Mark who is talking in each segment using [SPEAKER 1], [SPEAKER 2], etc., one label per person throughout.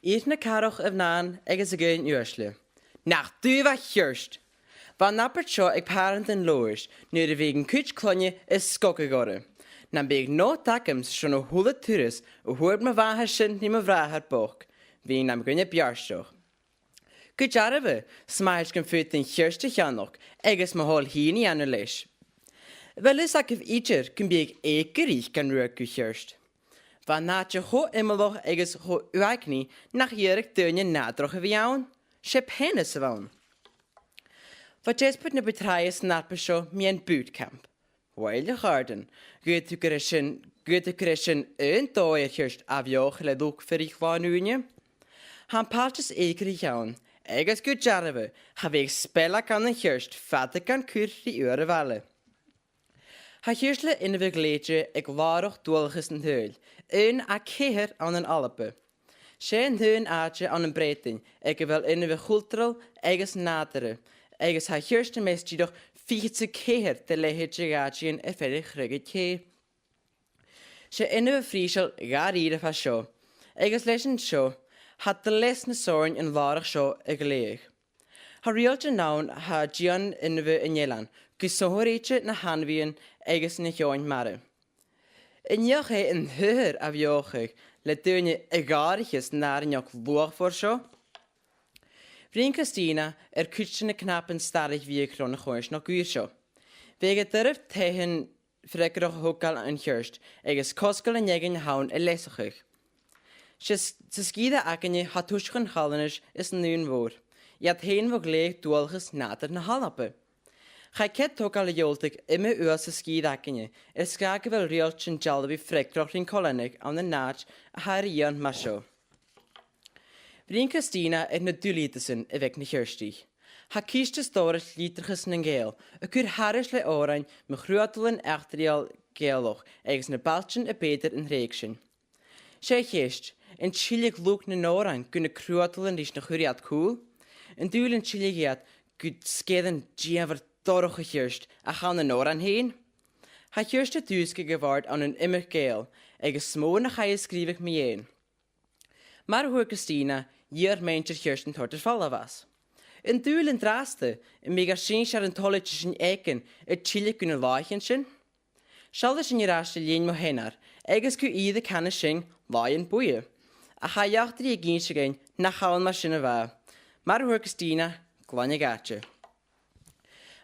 [SPEAKER 1] Eet na carach of nan agus a gain uarsle. Nach du va hjörst. Van nappert seo ag parent en loers, nu de wegen kuch klonje is skokke gore. Nan beeg no takkems schon o hule turis, o hoort me van haar sint nie me vraag haar boog. Wie nam gunje bjarstoch. Kujarve, smaaisch kan fyrt den hjörste janok, eges me hol hini anu leis. Wel is ak of ieder kun beeg ekerig kan ruik u hjörst. Van naatje ho immeloch eges ho uikni nach jurk deunje nadroge viaun. Ship hennis woon. Wat jes put na betrayes napesho mi en bootcamp. While je garden, good to Christian een toy hirst avjoch le duk vir ich van unje. Han partes ekerig jaun. Eges goed jarve, ha weg spella kan een hirst, vatte kan kur die ure walle. Ha hirsle in de vergleedje ik waaroch doelges en heul. Een a keher aan een alpe. Zijn hun aatje aan een breeding, ik wil in de cultural, eigens natere. Eigens haar eerste meest doch 40 keer te lehetje gaatje en verder grugetje. Ze in de vriesel gaat ieder van show. Eigens lezen show, had de lesne zorn en waarig show geleeg. Haar rieltje naun ha Gian in de in Nederland, kusohoretje na hanwien, eigens niet join mare. In joche een heur af jochig. Le dunje egariges naar een jok loog voor zo. Vriend Christina kutschene knappen starig wie krone goors nog uur zo. Wege durf tegen vrekkere hokal en hjörst, eges koskel en jegen haun lesig. Ze skide akkenje had tuschen hallenisch is nu een woord. Je had heen wo gleeg doelges nader na halappe. Ga ket hokal joltig immer uurse skide akkenje, skake wel rieltjen jalbi vrekkroch in kolonik aan de naach haar Jan Masho. Vriend Christina na dulitesen weg na hjörstig. Ha kieste storis literges en geel, kur harris le oran me grootelen echterial geeloch, eigens na baltjen beter en reekschen. Zij geest, en chillig look na noran kunne grootelen die na guriat cool, en dulen chilligiat gut skeden jever dorge hjörst, a gaan na noran heen. Ha hjörste duiske gewaard aan een immer geel, eigens smoon ga je skrivig me een. Maar hoe Christina, hier meentje hjörsten torter vallen was. In duelen draaste, en mega schinscher en tolletjes eken, het chillig kunnen laachenschen. Schalde zijn jeraste leen mo hennar, eigens ku ieder kanne sching, laaien boeien. A ha jachter je giensje geen, na gaan machine wa. Maar hoe Christina, klanje gaatje.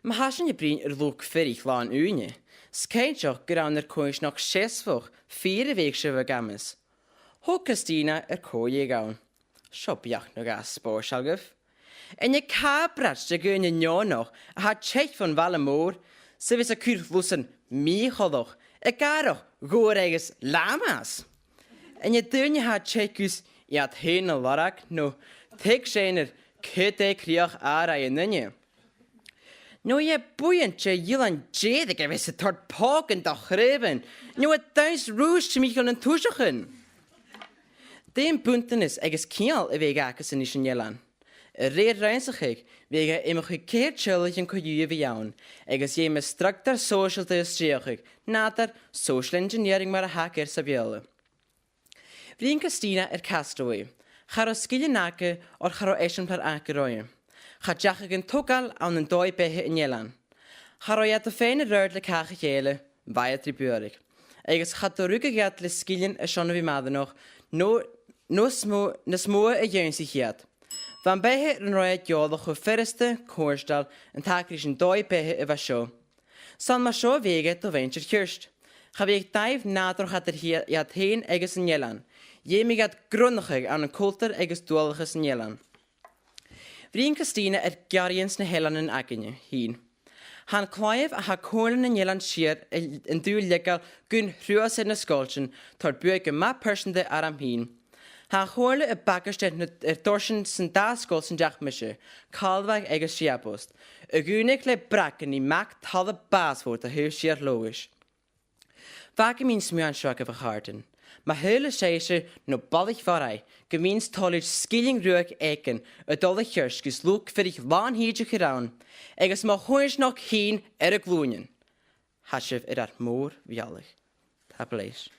[SPEAKER 1] Maar haschen je brien look verig laan unie. Skijntjoch grauner koins nog 6 woch, 4 weekse we gammes. Ho Christina kooi je gaan. Shop jacht nog as spoorschalguf. En je kaapratsch de gun je njon nog, ha tjech van Wallemoor, ze wisse kur lussen Michaloch, garoch goereges lama's. En je dunje ha tjechus, je had heen larak, no, tek schener, kute kriach ara je nunje. No je boeientje jilan jede gewisse tort poken doch reben. No het thuis roest mich aan een toezoeken. Den punten is eiges kiel wege akes in ischen jelan. Reed reinsig ik, wege immer gekeerd chillig en koeie wie jaun. Eiges je me structer social te streechig, nader social engineering maar hacker sabielle. Vriend Christina castaway. Garo skilje nake or garo eschen per akeroje. Gaat jachigen tokal aan een dooi behe in Jelan. Garoja te fijne ruidelijk hagegele, waaier tribuurig. Eigens gaat de rukke gaat le skillen en schon wie maden nog, no smoe en jeunzig gaat. Van behe een roeit jolig hoe verste koorstal en takrisch een dooi behe eva show. San maar show wege to venture kirst. Ga weeg dive nader gaat hier heen eigens in Jelan. Je me gaat grondig aan een kultur eigens doeliges in Jelan. Vriend Christina garjens na helan en akkenje heen. Han klaif a ha kolen en jelan schier en duur lekker gun ruas in de skolchen tot buike ma persende aram heen. Han hole a bakkerstet torschen sen da skolchen jachmische, kalwag eigen schiapost. A gunekle brakken die maakt talle baas wordt a heel schier logisch. Vaak min smuan schwakke verharten. Maar hele scheisse no ballig varai, gemeens tollig skilling ruik eken, a dolle hirskes look verig laan hietje geraun, eges ma hoens nog heen gloeien. Hasjev dat moor wiallig. Tapelees.